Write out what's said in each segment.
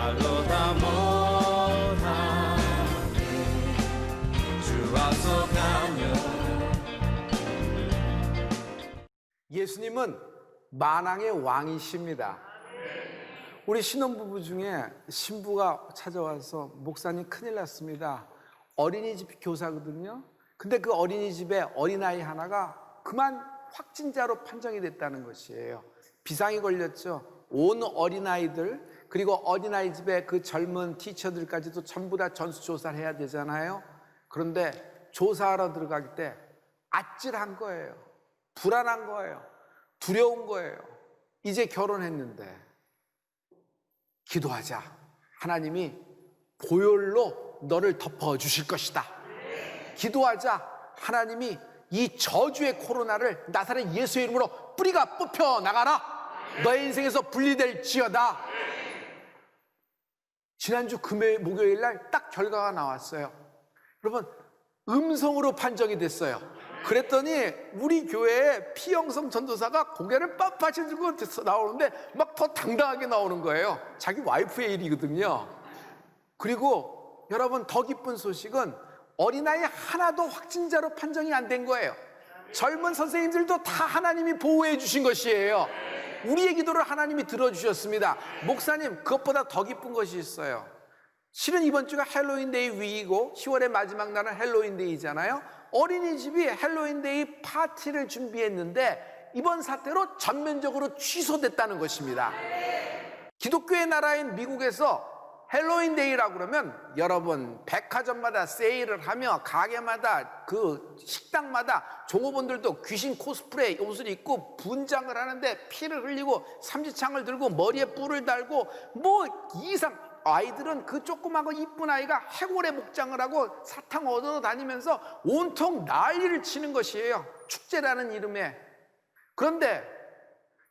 말로 다 못하는 주 앞서가며. 예수님은 만왕의 왕이십니다. 우리 신혼부부 중에 신부가 찾아와서 목사님 큰일 났습니다. 어린이집 교사거든요. 근데 그 어린이집에 어린아이 하나가 그만 확진자로 판정이 됐다는 것이에요. 비상이 걸렸죠. 온 어린아이들 그리고 어린아이집에 그 젊은 티처들까지도 전부 다 전수조사를 해야 되잖아요. 그런데 조사하러 들어갈 때 아찔한 거예요. 불안한 거예요. 두려운 거예요. 이제 결혼했는데 기도하자. 하나님이 보혈로 너를 덮어주실 것이다. 기도하자. 하나님이 이 저주의 코로나를 나사렛 예수의 이름으로 뿌리가 뽑혀 나가라. 너의 인생에서 분리될지어다. 지난주 목요일 날 딱 결과가 나왔어요. 여러분, 음성으로 판정이 됐어요. 그랬더니 우리 교회에 피영성 전도사가 고개를 빳빳이 들고 나오는데 막 더 당당하게 나오는 거예요. 자기 와이프의 일이거든요. 그리고 여러분, 더 기쁜 소식은 어린아이 하나도 확진자로 판정이 안 된 거예요. 젊은 선생님들도 다 하나님이 보호해 주신 것이에요. 우리의 기도를 하나님이 들어주셨습니다. 목사님, 그것보다 더 기쁜 것이 있어요. 실은 이번 주가 헬로윈데이 위이고 10월의 마지막 날은 헬로윈데이잖아요. 어린이집이 헬로윈데이 파티를 준비했는데 이번 사태로 전면적으로 취소됐다는 것입니다. 기독교의 나라인 미국에서 헬로윈데이라고 그러면 여러분, 백화점마다 세일을 하며 가게마다 그 식당마다 종업원들도 귀신 코스프레 옷을 입고 분장을 하는데 피를 흘리고 삼지창을 들고 머리에 뿔을 달고 뭐 이상, 아이들은 그 조그만 거 이쁜 아이가 해골의 목장을 하고 사탕 얻어 다니면서 온통 난리를 치는 것이에요. 축제라는 이름에. 그런데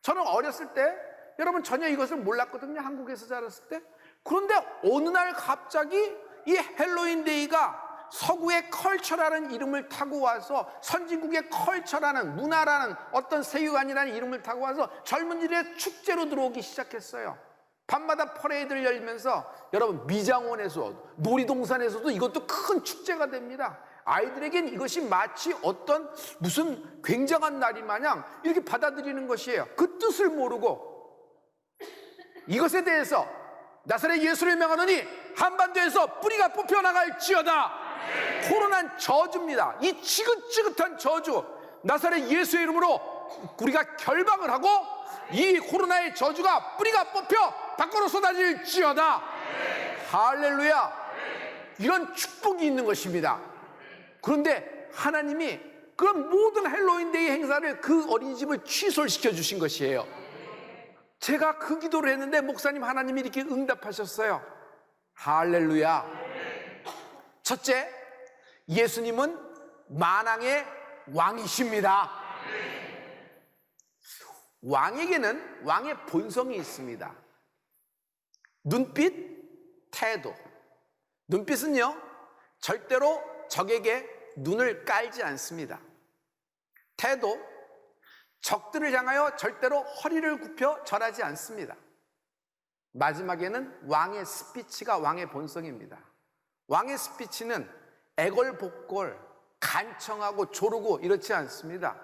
저는 어렸을 때 여러분 전혀 이것을 몰랐거든요. 한국에서 자랐을 때. 그런데 어느 날 갑자기 이 헬로윈데이가 서구의 컬처라는 이름을 타고 와서 선진국의 컬처라는 문화라는 어떤 세계관이라는 이름을 타고 와서 젊은이들의 축제로 들어오기 시작했어요. 밤마다 퍼레이드를 열면서 여러분, 미장원에서 놀이동산에서도 이것도 큰 축제가 됩니다. 아이들에겐 이것이 마치 어떤 무슨 굉장한 날이 마냥 이렇게 받아들이는 것이에요. 그 뜻을 모르고 이것에 대해서 나사렛 예수를 명하노니 한반도에서 뿌리가 뽑혀나갈지어다. 코로나는 저주입니다. 이 지긋지긋한 저주, 나사렛 예수의 이름으로 우리가 결박을 하고 이 코로나의 저주가 뿌리가 뽑혀 밖으로 쏟아질지어다. 할렐루야. 이런 축복이 있는 것입니다. 그런데 하나님이 그런 모든 헬로윈데이 행사를 그 어린이집을 취소시켜 주신 것이에요. 제가 그 기도를 했는데 목사님, 하나님이 이렇게 응답하셨어요. 할렐루야. 첫째, 예수님은 만왕의 왕이십니다. 왕에게는 왕의 본성이 있습니다. 눈빛, 태도. 눈빛은요, 절대로 적에게 눈을 깔지 않습니다. 태도, 적들을 향하여 절대로 허리를 굽혀 절하지 않습니다. 마지막에는 왕의 스피치가 왕의 본성입니다. 왕의 스피치는 애걸복걸, 간청하고 조르고 이렇지 않습니다.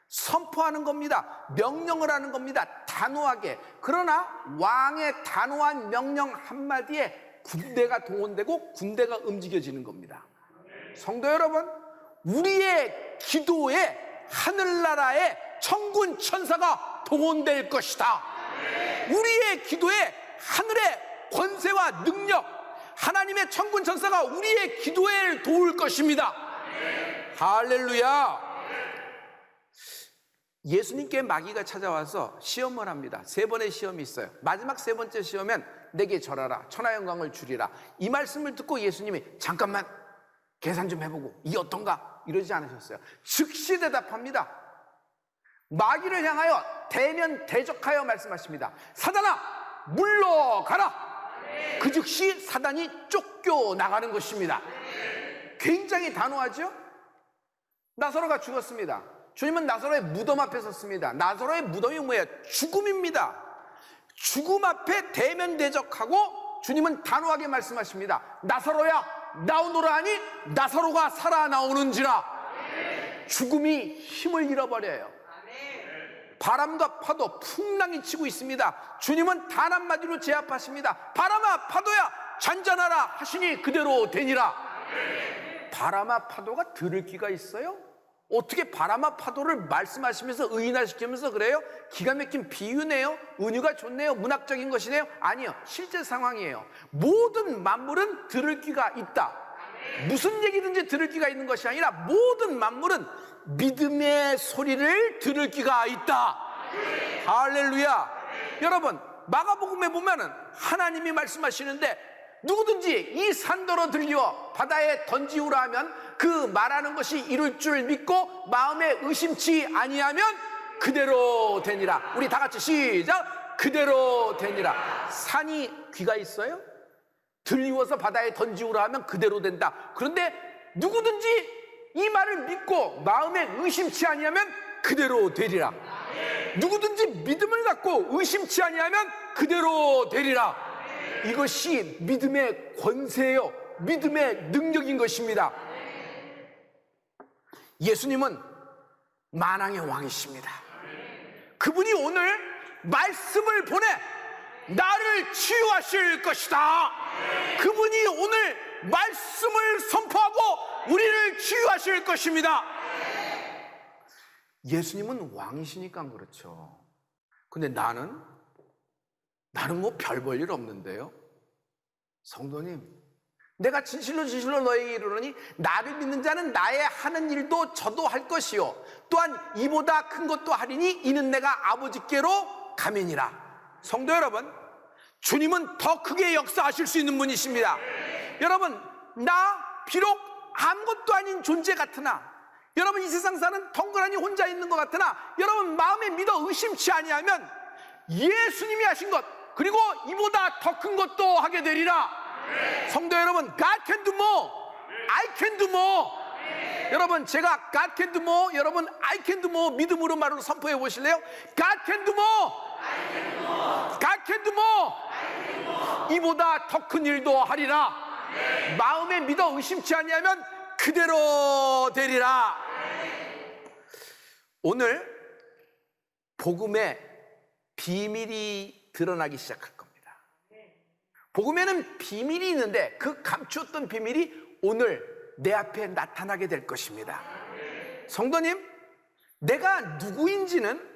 선포하는 겁니다. 명령을 하는 겁니다. 단호하게. 그러나 왕의 단호한 명령 한마디에 군대가 동원되고 군대가 움직여지는 겁니다. 성도 여러분, 우리의 기도에 하늘나라의 천군 천사가 동원될 것이다. 우리의 기도에 하늘의 권세와 능력, 하나님의 천군 천사가 우리의 기도를 도울 것입니다. 할렐루야. 예수님께 마귀가 찾아와서 시험을 합니다. 3번의 시험이 있어요. 마지막 3번째 시험엔 내게 절하라, 천하 영광을 주리라. 이 말씀을 듣고 예수님이 잠깐만 계산 좀 해보고 이 어떤가 이러지 않으셨어요. 즉시 대답합니다. 마귀를 향하여 대면 대적하여 말씀하십니다. 사단아, 물러가라. 그 즉시 사단이 쫓겨나가는 것입니다. 굉장히 단호하죠? 나사로가 죽었습니다. 주님은 나사로의 무덤 앞에 섰습니다. 나사로의 무덤이 뭐예요? 죽음입니다. 죽음 앞에 대면 대적하고 주님은 단호하게 말씀하십니다. 나사로야 나오노라 하니 나사로가 살아나오는지라. 죽음이 힘을 잃어버려요. 바람과 파도, 풍랑이 치고 있습니다. 주님은 단 한마디로 제압하십니다. 바람아 파도야 잔잔하라 하시니 그대로 되니라. 바람아 파도가 들을 귀가 있어요? 어떻게 바람아 파도를 말씀하시면서 의인화시키면서 그래요? 기가 막힌 비유네요. 은유가 좋네요. 문학적인 것이네요. 아니요, 실제 상황이에요. 모든 만물은 들을 귀가 있다. 무슨 얘기든지 들을 귀가 있는 것이 아니라 모든 만물은 믿음의 소리를 들을 귀가 있다. 할렐루야. 여러분, 마가복음에 보면은 하나님이 말씀하시는데 누구든지 이 산더러 들려 바다에 던지우라 하면 그 말하는 것이 이룰 줄 믿고 마음에 의심치 아니하면 그대로 되니라. 우리 다 같이 시작. 그대로 되니라. 산이 귀가 있어요? 들리워서 바다에 던지우라 하면 그대로 된다. 그런데 누구든지 이 말을 믿고 마음에 의심치 아니하면 그대로 되리라. 누구든지 믿음을 갖고 의심치 아니하면 그대로 되리라. 이것이 믿음의 권세예요. 믿음의 능력인 것입니다. 예수님은 만왕의 왕이십니다. 그분이 오늘 말씀을 보내 나를 치유하실 것이다. 그분이 오늘 말씀을 선포하고 우리를 치유하실 것입니다. 예수님은 왕이시니까 그렇죠. 근데 나는 뭐 별 볼 일 없는데요. 성도님, 내가 진실로 너에게 이르노니 나를 믿는 자는 나의 하는 일도 저도 할 것이요 또한 이보다 큰 것도 하리니 이는 내가 아버지께로 가면이라. 성도 여러분, 주님은 더 크게 역사하실 수 있는 분이십니다. 여러분, 나 비록 아무것도 아닌 존재 같으나, 여러분 이 세상 사는 덩그러니 혼자 있는 것 같으나, 여러분 마음에 믿어 의심치 아니하면 예수님이 하신 것 그리고 이보다 더 큰 것도 하게 되리라. 성도 여러분, God can do more, I can do more. 여러분, 제가 God can do more, 여러분 I can do more 믿음으로 말로 선포해 보실래요? God can do more, God can do more. 이보다 더 큰 일도 하리라. 마음에 믿어 의심치 아니하면 그대로 되리라. 오늘 복음의 비밀이 드러나기 시작할 겁니다. 복음에는 비밀이 있는데 그 감추었던 비밀이 오늘 내 앞에 나타나게 될 것입니다. 성도님, 내가 누구인지는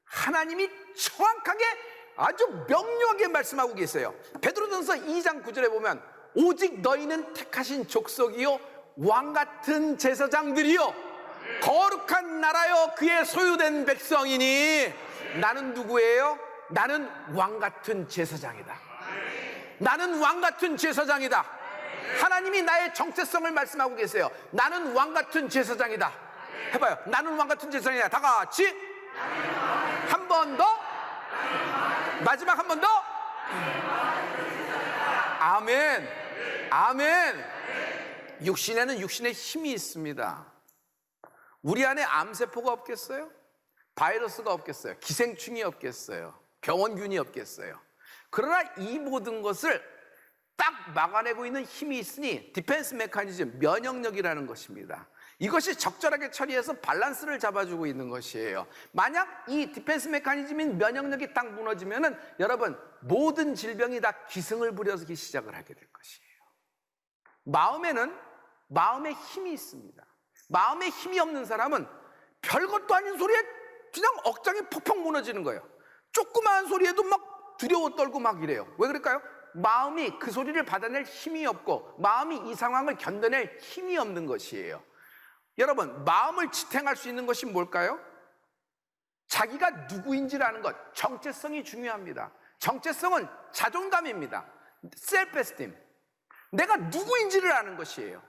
하나님이 정확하게 아주 명료하게 말씀하고 계세요. 베드로전서 2장 9절에 보면 오직 너희는 택하신 족속이요 왕같은 제사장들이요 거룩한 나라요 그의 소유된 백성이니. 나는 누구예요? 나는 왕같은 제사장이다. 나는 왕같은 제사장이다. 하나님이 나의 정체성을 말씀하고 계세요. 나는 왕같은 제사장이다. 해봐요. 나는 왕같은 제사장이다. 다 같이 한 번 더, 마지막 한 번 더. 아멘, 아멘. 육신에는 육신의 힘이 있습니다. 우리 안에 암세포가 없겠어요? 바이러스가 없겠어요? 기생충이 없겠어요? 병원균이 없겠어요? 그러나 이 모든 것을 딱 막아내고 있는 힘이 있으니 디펜스 메커니즘, 면역력이라는 것입니다. 이것이 적절하게 처리해서 밸런스를 잡아주고 있는 것이에요. 만약 이 디펜스 메커니즘인 면역력이 딱 무너지면은 여러분 모든 질병이 다 기승을 부려서 시작을 하게 될 것이에요. 마음에는 마음의 힘이 있습니다. 마음에 힘이 없는 사람은 별것도 아닌 소리에 그냥 억장이 퍽퍽 무너지는 거예요. 조그마한 소리에도 막 두려워 떨고 막 이래요. 왜 그럴까요? 마음이 그 소리를 받아낼 힘이 없고 마음이 이 상황을 견뎌낼 힘이 없는 것이에요. 여러분, 마음을 지탱할 수 있는 것이 뭘까요? 자기가 누구인지를 아는 것, 정체성이 중요합니다. 정체성은 자존감입니다. 셀프-에스팀. 내가 누구인지를 아는 것이에요.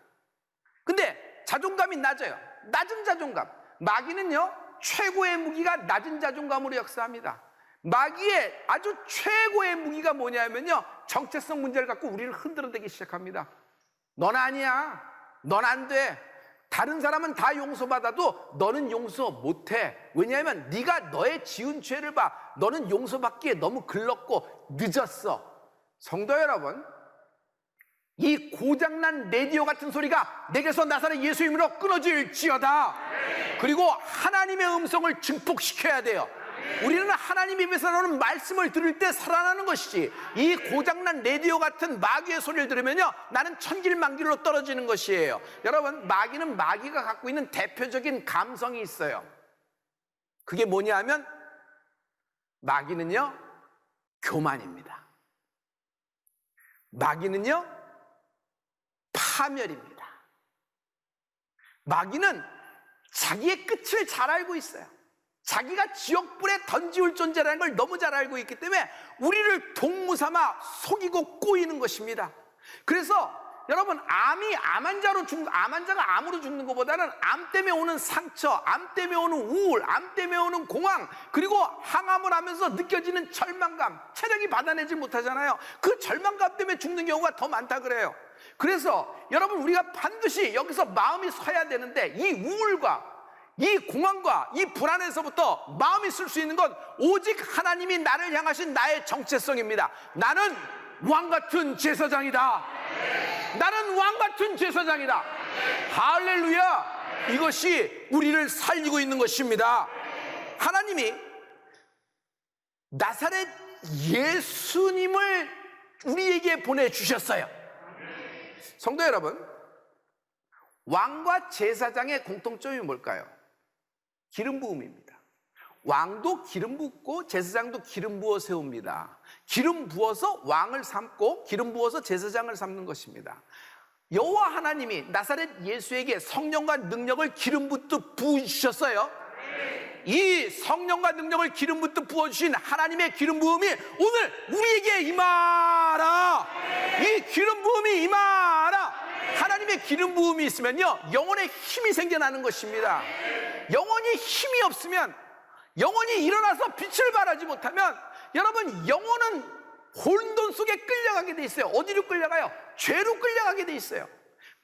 근데 자존감이 낮아요. 낮은 자존감. 마귀는요, 최고의 무기가 낮은 자존감으로 역사합니다. 마귀의 아주 최고의 무기가 뭐냐면요, 정체성 문제를 갖고 우리를 흔들어대기 시작합니다. 넌 아니야. 넌 안 돼. 다른 사람은 다 용서받아도 너는 용서 못해. 왜냐하면 네가 너의 지은 죄를 봐. 너는 용서받기에 너무 글렀고 늦었어. 성도 여러분, 이 고장난 라디오 같은 소리가 내게서 나사렛 예수 이름으로 끊어질지어다. 그리고 하나님의 음성을 증폭시켜야 돼요. 우리는 하나님 입에서 나오는 말씀을 들을 때 살아나는 것이지, 이 고장난 라디오 같은 마귀의 소리를 들으면요, 나는 천길만길로 떨어지는 것이에요. 여러분, 마귀는 마귀가 갖고 있는 대표적인 감성이 있어요. 그게 뭐냐 하면 마귀는요, 교만입니다. 마귀는요, 파멸입니다. 마귀는 자기의 끝을 잘 알고 있어요. 자기가 지옥불에 던지울 존재라는 걸 너무 잘 알고 있기 때문에 우리를 동무삼아 속이고 꼬이는 것입니다. 그래서 여러분, 암 환자가 암으로 죽는 것보다는 암 때문에 오는 상처, 암 때문에 오는 우울, 암 때문에 오는 공황, 그리고 항암을 하면서 느껴지는 절망감, 체력이 받아내지 못하잖아요. 그 절망감 때문에 죽는 경우가 더 많다 그래요. 그래서 여러분, 우리가 반드시 여기서 마음이 서야 되는데, 이 우울과 이 공황과 이 불안에서부터 마음이 쓸 수 있는 건 오직 하나님이 나를 향하신 나의 정체성입니다. 나는 왕같은 제사장이다. 나는 왕같은 제사장이다. 할렐루야. 이것이 우리를 살리고 있는 것입니다. 하나님이 나사렛 예수님을 우리에게 보내주셨어요. 성도 여러분, 왕과 제사장의 공통점이 뭘까요? 기름 부음입니다. 왕도 기름 붓고 제사장도 기름 부어 세웁니다. 기름 부어서 왕을 삼고 기름 부어서 제사장을 삼는 것입니다. 여호와 하나님이 나사렛 예수에게 성령과 능력을 기름 붓듯 부으셨어요. 이 성령과 능력을 기름 붓듯 부어주신 하나님의 기름 부음이 오늘 우리에게 임하라. 이 기름 부음이 임하라. 하나님의 기름 부음이 있으면요, 영혼에 힘이 생겨나는 것입니다. 영혼이 힘이 없으면, 영혼이 일어나서 빛을 발하지 못하면, 여러분, 영혼은 혼돈 속에 끌려가게 돼 있어요. 어디로 끌려가요? 죄로 끌려가게 돼 있어요.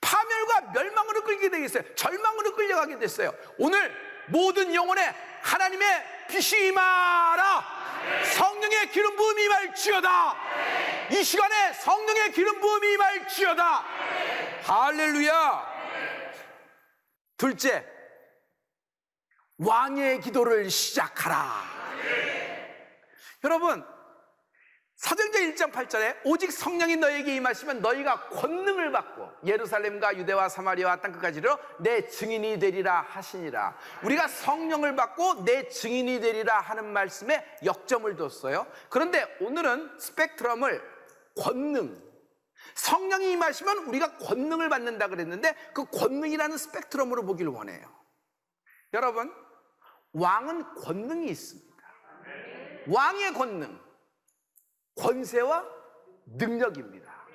파멸과 멸망으로 끌게 돼 있어요. 절망으로 끌려가게 됐어요. 오늘 모든 영혼에 하나님의 빛이 임하라. 성령의 기름 부음이 임할지어다. 이 시간에 성령의 기름 부음이 임할지어다. 할렐루야. 둘째, 왕의 기도를 시작하라. 여러분, 사도행전 1장 8절에 오직 성령이 너에게 임하시면 너희가 권능을 받고 예루살렘과 유대와 사마리아와 땅끝까지로 내 증인이 되리라 하시니라. 우리가 성령을 받고 내 증인이 되리라 하는 말씀에 역점을 뒀어요. 그런데 오늘은 스펙트럼을 권능, 성령이 임하시면 우리가 권능을 받는다 그랬는데, 그 권능이라는 스펙트럼으로 보기를 원해요. 여러분, 왕은 권능이 있습니다. 왕의 권능, 권세와 능력입니다.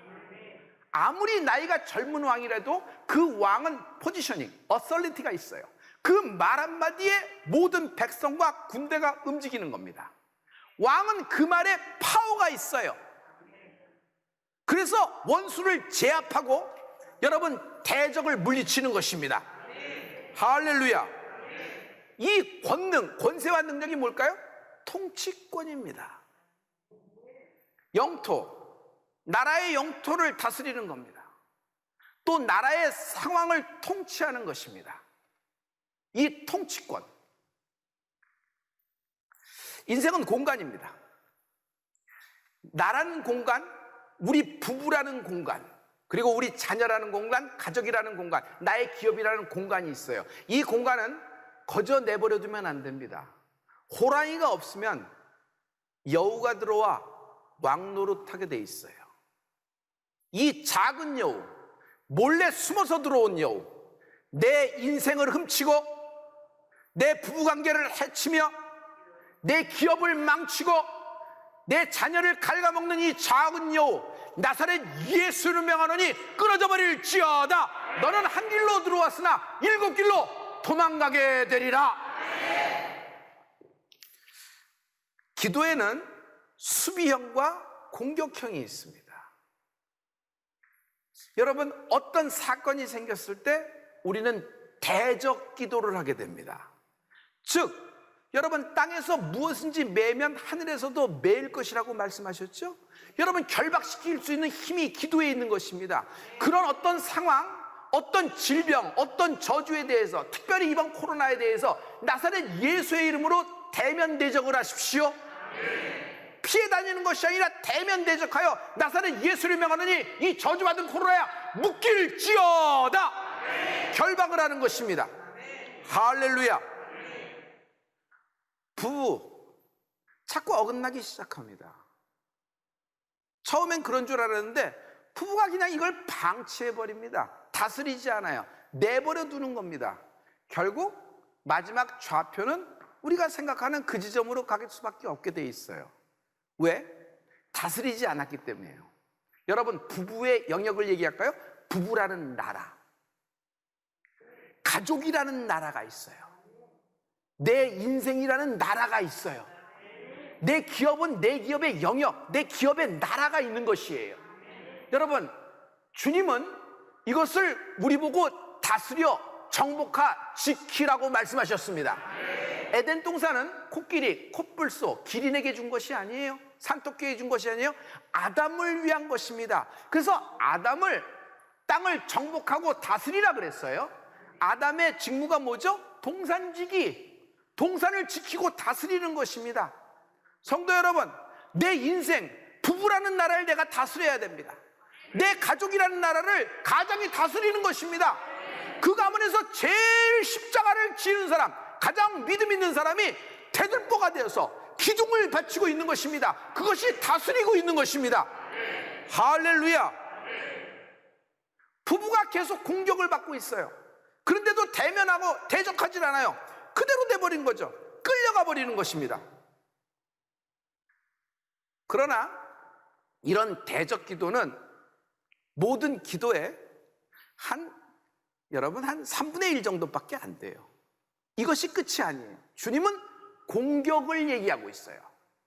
아무리 나이가 젊은 왕이라도 그 왕은 포지셔닝, 어설리티가 있어요. 그 말 한마디에 모든 백성과 군대가 움직이는 겁니다. 왕은 그 말에 파워가 있어요. 그래서 원수를 제압하고 여러분, 대적을 물리치는 것입니다. 할렐루야. 이 권능, 권세와 능력이 뭘까요? 통치권입니다. 영토, 나라의 영토를 다스리는 겁니다. 또 나라의 상황을 통치하는 것입니다. 이 통치권. 인생은 공간입니다. 나라는 공간, 우리 부부라는 공간, 그리고 우리 자녀라는 공간, 가족이라는 공간, 나의 기업이라는 공간이 있어요. 이 공간은 거저 내버려두면 안 됩니다. 호랑이가 없으면 여우가 들어와 왕노릇하게 돼 있어요. 이 작은 여우, 몰래 숨어서 들어온 여우, 내 인생을 훔치고 내 부부관계를 해치며 내 기업을 망치고 내 자녀를 갉아먹는 이 작은 여우, 나사렛 예수를 명하노니 끊어져 버릴지어다. 너는 한 길로 들어왔으나 일곱 길로 도망가게 되리라. 기도에는 수비형과 공격형이 있습니다. 여러분, 어떤 사건이 생겼을 때 우리는 대적 기도를 하게 됩니다. 즉, 여러분, 땅에서 무엇인지 매면 하늘에서도 매일 것이라고 말씀하셨죠? 여러분, 결박시킬 수 있는 힘이 기도에 있는 것입니다. 그런 어떤 상황, 어떤 질병, 어떤 저주에 대해서, 특별히 이번 코로나에 대해서 나사렛 예수의 이름으로 대면 대적을 하십시오. 피해 다니는 것이 아니라 대면 대적하여 나사렛 예수를 명하느니 이 저주받은 코로나야 묶일지어다. 결박을 하는 것입니다. 할렐루야. 부부 자꾸 어긋나기 시작합니다. 처음엔 그런 줄 알았는데 부부가 그냥 이걸 방치해버립니다. 다스리지 않아요. 내버려 두는 겁니다. 결국 마지막 좌표는 우리가 생각하는 그 지점으로 갈 수밖에 없게 돼 있어요. 왜? 다스리지 않았기 때문이에요. 여러분, 부부의 영역을 얘기할까요? 부부라는 나라, 가족이라는 나라가 있어요. 내 인생이라는 나라가 있어요. 내 기업은 내 기업의 영역, 내 기업의 나라가 있는 것이에요. 여러분, 주님은 이것을 우리 보고 다스려 정복하 지키라고 말씀하셨습니다. 에덴 동산은 코끼리, 콧불소, 기린에게 준 것이 아니에요. 산토끼에게 준 것이 아니에요. 아담을 위한 것입니다. 그래서 아담을 땅을 정복하고 다스리라 그랬어요. 아담의 직무가 뭐죠? 동산지기, 동산을 지키고 다스리는 것입니다. 성도 여러분, 내 인생, 부부라는 나라를 내가 다스려야 됩니다. 내 가족이라는 나라를 가장이 다스리는 것입니다. 그 가문에서 제일 십자가를 지는 사람, 가장 믿음 있는 사람이 대들보가 되어서 기둥을 바치고 있는 것입니다. 그것이 다스리고 있는 것입니다. 할렐루야. 부부가 계속 공격을 받고 있어요. 그런데도 대면하고 대적하지 않아요. 그대로 돼버린 거죠. 끌려가 버리는 것입니다. 그러나 이런 대적 기도는 모든 기도에 여러분 한 3분의 1 정도밖에 안 돼요. 이것이 끝이 아니에요. 주님은 공격을 얘기하고 있어요.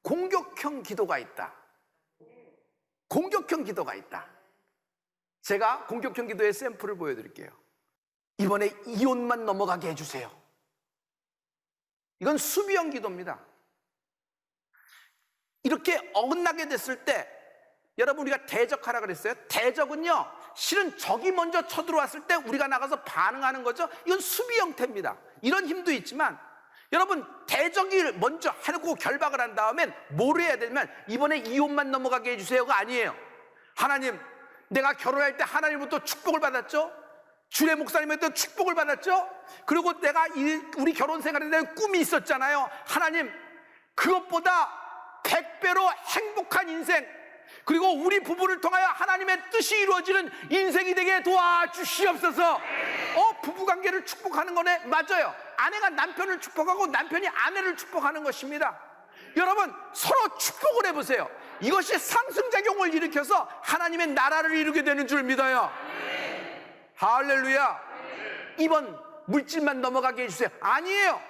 공격형 기도가 있다. 공격형 기도가 있다. 제가 공격형 기도의 샘플을 보여드릴게요. 이번에 이혼만 넘어가게 해주세요. 이건 수비형 기도입니다. 이렇게 어긋나게 됐을 때 여러분, 우리가 대적하라 그랬어요. 대적은요, 실은 적이 먼저 쳐들어왔을 때 우리가 나가서 반응하는 거죠. 이건 수비 형태입니다. 이런 힘도 있지만 여러분, 대적이 먼저 하고 결박을 한 다음엔 뭘 해야 되냐면 이번에 이혼만 넘어가게 해주세요가 아니에요. 하나님, 내가 결혼할 때 하나님부터 축복을 받았죠. 주례 목사님한테 축복을 받았죠. 그리고 내가 우리 결혼 생활에 대한 꿈이 있었잖아요. 하나님, 그것보다 100배로 행복한 인생, 그리고 우리 부부를 통하여 하나님의 뜻이 이루어지는 인생이 되게 도와주시옵소서. 부부관계를 축복하는 거네. 맞아요. 아내가 남편을 축복하고 남편이 아내를 축복하는 것입니다. 여러분, 서로 축복을 해보세요. 이것이 상승작용을 일으켜서 하나님의 나라를 이루게 되는 줄 믿어요. 할렐루야. 이번 물질만 넘어가게 해주세요. 아니에요.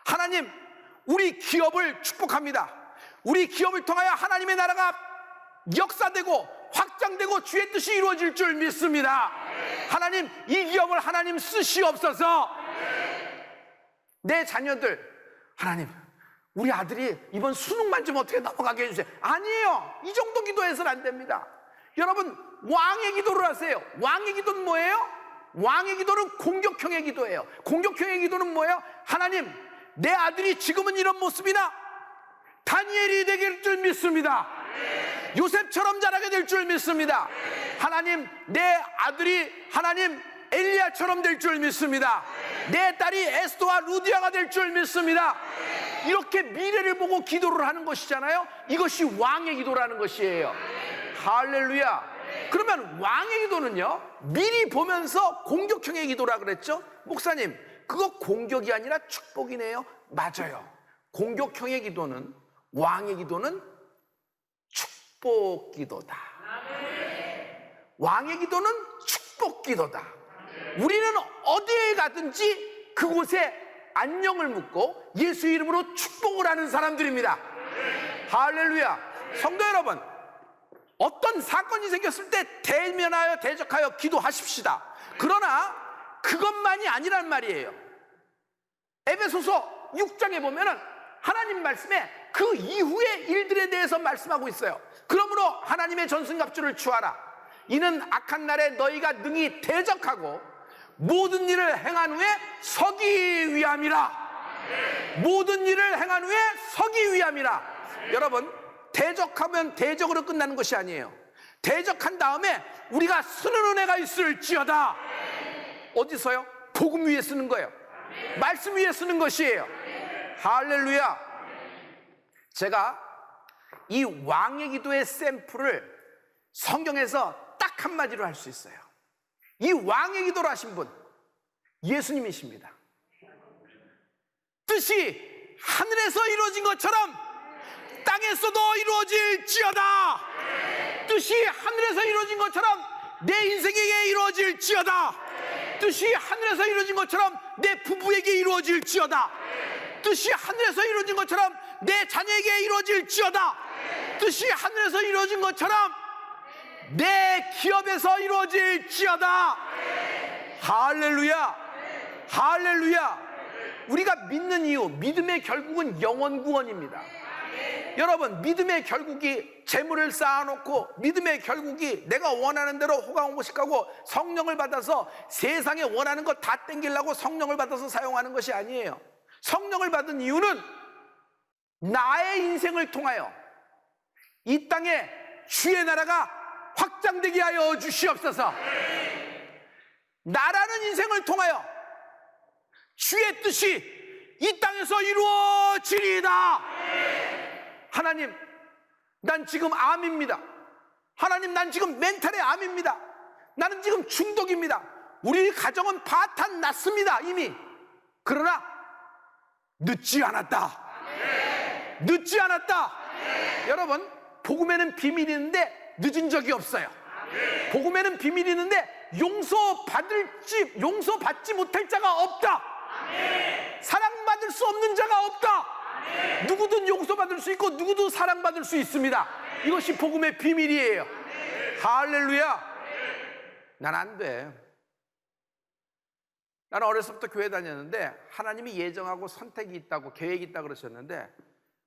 하나님, 우리 기업을 축복합니다. 우리 기업을 통하여 하나님의 나라가 역사되고 확장되고 주의 뜻이 이루어질 줄 믿습니다. 하나님, 이 기업을 하나님 쓰시옵소서. 내 자녀들, 하나님, 우리 아들이 이번 수능만 좀 어떻게 넘어가게 해주세요. 아니에요. 이 정도 기도해서는 안 됩니다. 여러분, 왕의 기도를 하세요. 왕의 기도는 뭐예요? 왕의 기도는 공격형의 기도예요. 공격형의 기도는 뭐예요? 하나님, 내 아들이 지금은 이런 모습이나 다니엘이 되게 될 줄 믿습니다. 요셉처럼 자라게 될 줄 믿습니다. 하나님, 내 아들이 하나님 엘리야처럼 될 줄 믿습니다. 내 딸이 에스더와 루디아가 될 줄 믿습니다. 이렇게 미래를 보고 기도를 하는 것이잖아요. 이것이 왕의 기도라는 것이에요. 할렐루야. 그러면 왕의 기도는요, 미리 보면서 공격형의 기도라 그랬죠. 목사님, 그거 공격이 아니라 축복이네요. 맞아요. 공격형의 기도는, 왕의 기도는 축복 기도다. 왕의 기도는 축복 기도다. 우리는 어디에 가든지 그곳에 안녕을 묻고 예수 이름으로 축복을 하는 사람들입니다. 할렐루야. 성도 여러분, 어떤 사건이 생겼을 때 대면하여 대적하여 기도하십시다. 그러나 그것만이 아니란 말이에요. 에베소서 6장에 보면은 하나님 말씀에 그 이후의 일들에 대해서 말씀하고 있어요. 그러므로 하나님의 전승갑주를 취하라. 이는 악한 날에 너희가 능히 대적하고 모든 일을 행한 후에 서기 위함이라. 모든 일을 행한 후에 서기 위함이라. 여러분, 대적하면 대적으로 끝나는 것이 아니에요. 대적한 다음에 우리가 쓰는 은혜가 있을지어다. 어디서요? 복음 위에 쓰는 거예요. 말씀 위에 쓰는 것이에요. 할렐루야. 제가 이 왕의 기도의 샘플을 성경에서 딱 한마디로 할 수 있어요. 이 왕의 기도를 하신 분 예수님이십니다. 뜻이 하늘에서 이루어진 것처럼 땅에서도 이루어질지어다. 뜻이 하늘에서 이루어진 것처럼 내 인생에게 이루어질지어다. 뜻이 하늘에서 이루어진 것처럼 내 부부에게 이루어질지어다. 뜻이 하늘에서 이루어진 것처럼 내 자녀에게 이루어질지어다. 뜻이 하늘에서 이루어진 것처럼 내 기업에서 이루어질지어다. 할렐루야. 할렐루야. 우리가 믿는 이유, 믿음의 결국은 영원 구원입니다. 여러분, 믿음의 결국이 재물을 쌓아놓고, 믿음의 결국이 내가 원하는 대로 호강호식하고 성령을 받아서 세상에 원하는 거 다 땡기려고 성령을 받아서 사용하는 것이 아니에요. 성령을 받은 이유는 나의 인생을 통하여 이 땅에 주의 나라가 확장되게 하여 주시옵소서. 나라는 인생을 통하여 주의 뜻이 이 땅에서 이루어지리이다. 하나님, 난 지금 암입니다. 하나님, 난 지금 멘탈의 암입니다. 나는 지금 중독입니다. 우리 가정은 파탄 났습니다, 이미. 그러나 늦지 않았다. 늦지 않았다. 여러분, 복음에는 비밀이 있는데 늦은 적이 없어요. 복음에는 비밀이 있는데 용서받지 못할 자가 없다. 사랑받을 수 없는 자가 없다. 누구든 용서받을 수 있고 누구도 사랑받을 수 있습니다. 이것이 복음의 비밀이에요. 할렐루야. 난 안 돼. 나는 어렸을 때부터 교회 다녔는데 하나님이 예정하고 선택이 있다고, 계획이 있다고 그러셨는데,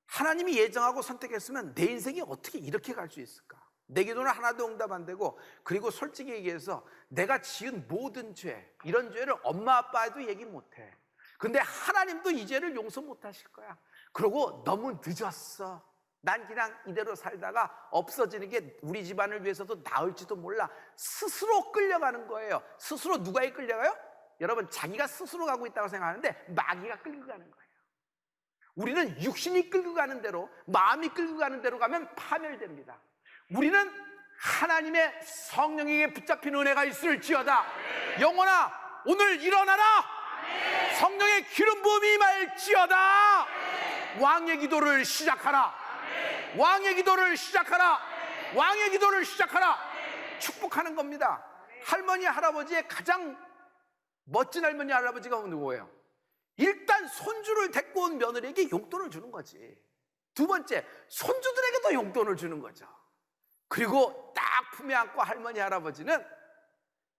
하나님이 예정하고 선택했으면 내 인생이 어떻게 이렇게 갈 수 있을까? 내 기도는 하나도 응답 안 되고, 그리고 솔직히 얘기해서 내가 지은 모든 죄, 이런 죄를 엄마 아빠에도 얘기 못해. 근데 하나님도 이 죄를 용서 못 하실 거야. 그러고 너무 늦었어. 난 그냥 이대로 살다가 없어지는 게 우리 집안을 위해서도 나을지도 몰라. 스스로 끌려가는 거예요. 스스로 누가 끌려가요? 여러분, 자기가 스스로 가고 있다고 생각하는데 마귀가 끌고 가는 거예요. 우리는 육신이 끌고 가는 대로, 마음이 끌고 가는 대로 가면 파멸됩니다. 우리는 하나님의 성령에게 붙잡힌 은혜가 있을지어다. 영혼아, 오늘 일어나라. 성령의 기름 부음이 임할지어다. 왕의 기도를 시작하라. 왕의 기도를 시작하라. 왕의 기도를 시작하라. 축복하는 겁니다. 할머니 할아버지의 가장 멋진 할머니 할아버지가 누구예요? 일단 손주를 데리고 온 며느리에게 용돈을 주는 거지. 두 번째, 손주들에게도 용돈을 주는 거죠. 그리고 딱 품에 안고 할머니 할아버지는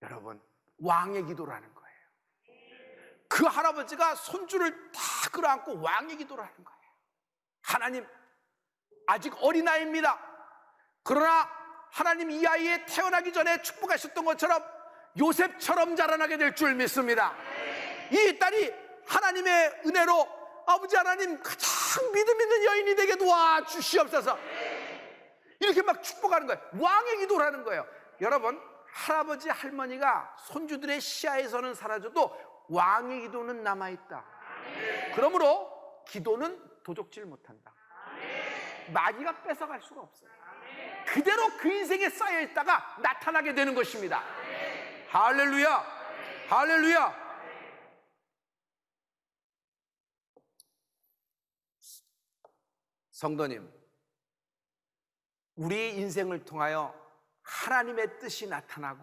여러분 왕의 기도를 하는 거예요. 그 할아버지가 손주를 다 끌어안고 왕의 기도를 하는 거예요. 하나님, 아직 어린아이입니다. 그러나 하나님 이 아이의 태어나기 전에 축복하셨던 것처럼 요셉처럼 자라나게 될 줄 믿습니다. 이 딸이 하나님의 은혜로 아버지 하나님 가장 믿음 있는 여인이 되게 도와주시옵소서. 이렇게 막 축복하는 거예요. 왕의 기도를 하는 거예요. 여러분, 할아버지 할머니가 손주들의 시야에서는 사라져도 왕의 기도는 남아있다. 그러므로 기도는 도적질 못한다. 마귀가 뺏어갈 수가 없어요. 그대로 그 인생에 쌓여있다가 나타나게 되는 것입니다. 할렐루야. 할렐루야. 성도님, 우리 인생을 통하여 하나님의 뜻이 나타나고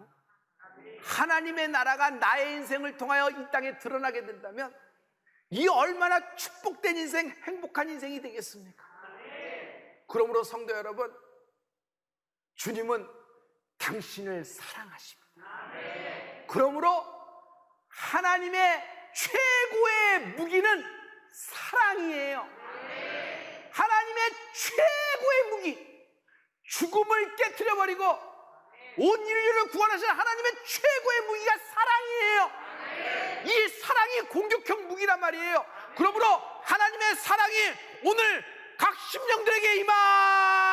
하나님의 나라가 나의 인생을 통하여 이 땅에 드러나게 된다면 이 얼마나 축복된 인생, 행복한 인생이 되겠습니까? 그러므로 성도 여러분, 주님은 당신을 사랑하십니다. 그러므로 하나님의 최고의 무기는 사랑이에요. 하나님의 최고의 무기, 죽음을 깨트려버리고 온 인류를 구원하신 하나님의 최고의 무기가 사랑이에요. 이 사랑이 공격형 무기란 말이에요. 그러므로 하나님의 사랑이 오늘 각 심령들에게 임하